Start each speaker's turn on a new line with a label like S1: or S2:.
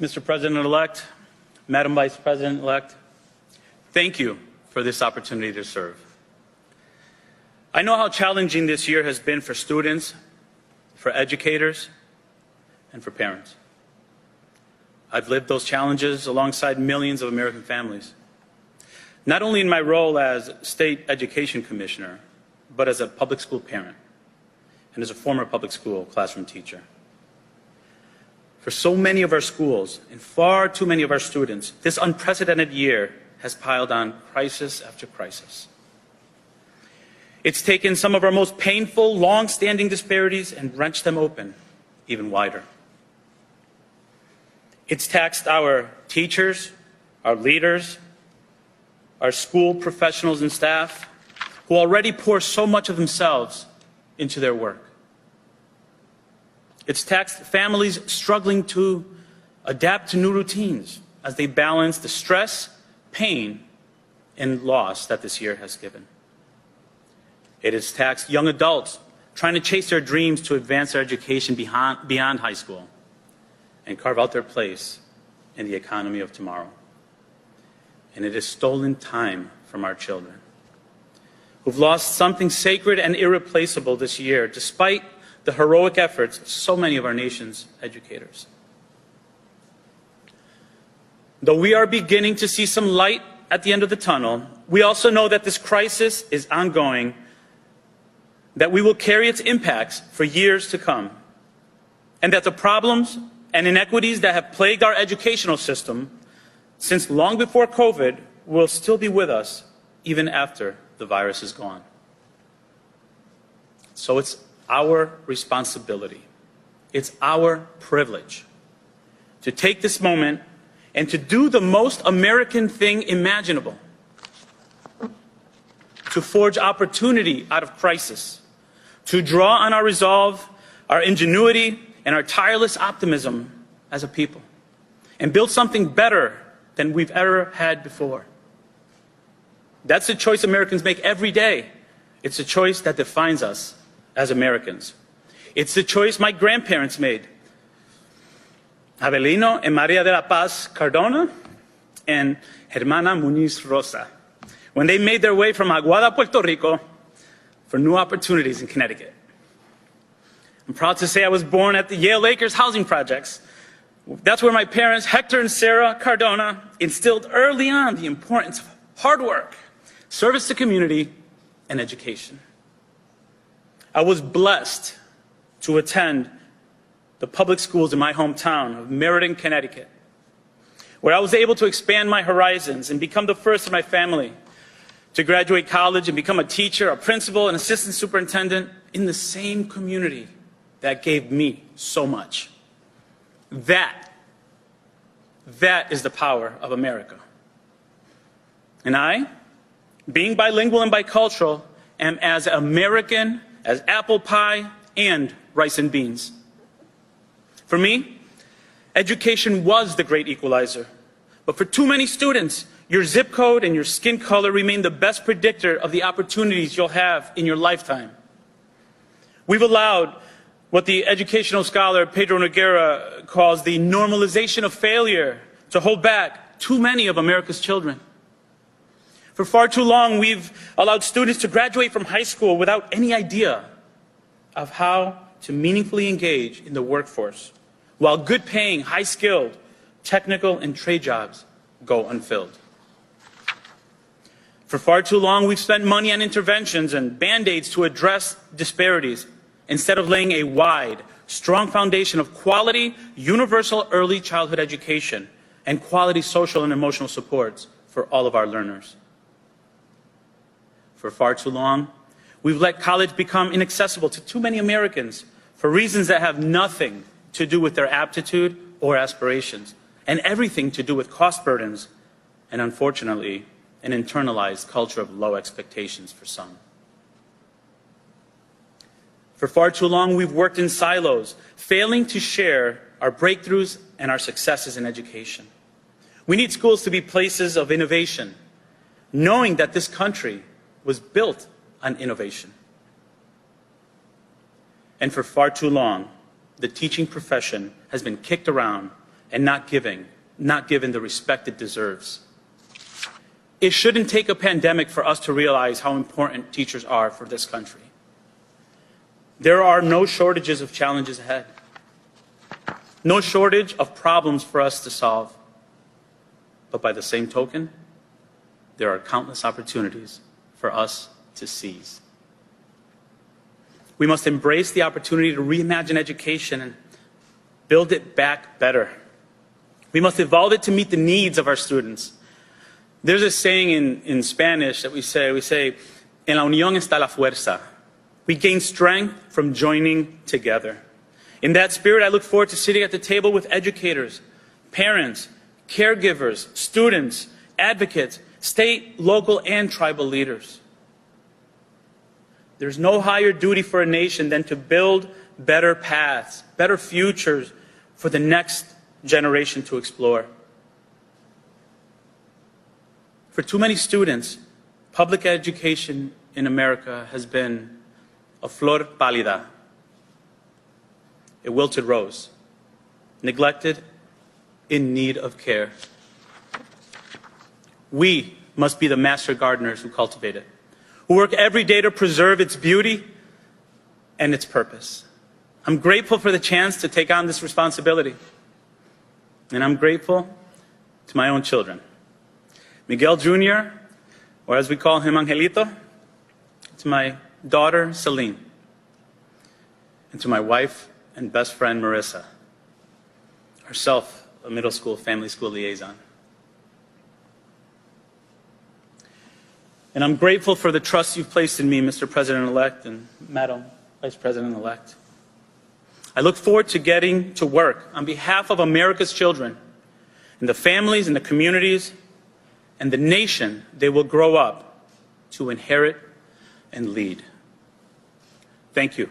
S1: Mr. President-elect, Madam Vice President-elect, thank you for this opportunity to serve. I know how challenging this year has been for students, for educators, and for parents. I've lived those challenges alongside millions of American families, not only in my role as State Education Commissioner, but as a public school parent and as a former public school classroom teacher. For so many of our schools and far too many of our students, this unprecedented year has piled on crisis after crisis. It's taken some of our most painful, long-standing disparities and wrenched them open even wider. It's taxed our teachers, our leaders, our school professionals and staff, who already pour so much of themselves into their work. It's taxed families struggling to adapt to new routines as they balance the stress, pain, and loss that this year has given. It has taxed young adults trying to chase their dreams to advance their education beyond high school and carve out their place in the economy of tomorrow. And it has stolen time from our children, who've lost something sacred and irreplaceable this year, despite the heroic efforts of so many of our nation's educators. Though we are beginning to see some light at the end of the tunnel, we also know that this crisis is ongoing, that we will carry its impacts for years to come, and that the problems and inequities that have plagued our educational system since long before COVID will still be with us even after the virus is gone. So it's our responsibility, it's our privilege to take this moment and to do the most American thing imaginable, to forge opportunity out of crisis, to draw on our resolve, our ingenuity, and our tireless optimism as a people, and build something better than we've ever had before. That's the choice Americans make every day. It's a choice that defines us as Americans. It's the choice my grandparents made. Abelino and Maria de la Paz Cardona and Hermana Muñiz Rosa, when they made their way from Aguada, Puerto Rico, for new opportunities in Connecticut. I'm proud to say I was born at the Yale Acres housing projects. That's where my parents, Hector and Sarah Cardona, instilled early on the importance of hard work, service to community, and education. I was blessed to attend the public schools in my hometown of Meriden, Connecticut, where I was able to expand my horizons and become the first in my family to graduate college and become a teacher, a principal, and assistant superintendent in the same community that gave me so much. That is the power of America. And I, being bilingual and bicultural, am as American as apple pie and rice and beans. For me, education was the great equalizer. But for too many students, your zip code and your skin color remain the best predictor of the opportunities you'll have in your lifetime. We've allowed what the educational scholar Pedro Noguera calls the normalization of failure to hold back too many of America's children. For far too long, we've allowed students to graduate from high school without any idea of how to meaningfully engage in the workforce, while good-paying, high-skilled, technical, and trade jobs go unfilled. For far too long, we've spent money on interventions and Band-Aids to address disparities, instead of laying a wide, strong foundation of quality, universal early childhood education and quality social and emotional supports for all of our learners. For far too long, we've let college become inaccessible to too many Americans for reasons that have nothing to do with their aptitude or aspirations, and everything to do with cost burdens and, unfortunately, an internalized culture of low expectations for some. For far too long, we've worked in silos, failing to share our breakthroughs and our successes in education. We need schools to be places of innovation, knowing that this country was built on innovation. And for far too long, the teaching profession has been kicked around and not given the respect it deserves. It shouldn't take a pandemic for us to realize how important teachers are for this country. There are no shortages of challenges ahead, no shortage of problems for us to solve. But by the same token, there are countless opportunities for us to seize. We must embrace the opportunity to reimagine education and build it back better. We must evolve it to meet the needs of our students. There's a saying in Spanish that we say, en la unión está la fuerza. We gain strength from joining together. In that spirit, I look forward to sitting at the table with educators, parents, caregivers, students, advocates, state, local, and tribal leaders. There's no higher duty for a nation than to build better paths, better futures for the next generation to explore. For too many students, public education in America has been a flor pálida, a wilted rose, neglected, in need of care. We must be the master gardeners who cultivate it, who work every day to preserve its beauty and its purpose. I'm grateful for the chance to take on this responsibility. And I'm grateful to my own children. Miguel Jr., or as we call him, Angelito, to my daughter, Celine, and to my wife and best friend, Marissa, herself a middle school, family school liaison. And I'm grateful for the trust you've placed in me, Mr. President-elect and Madam Vice President-elect. I look forward to getting to work on behalf of America's children and the families and the communities and the nation they will grow up to inherit and lead. Thank you.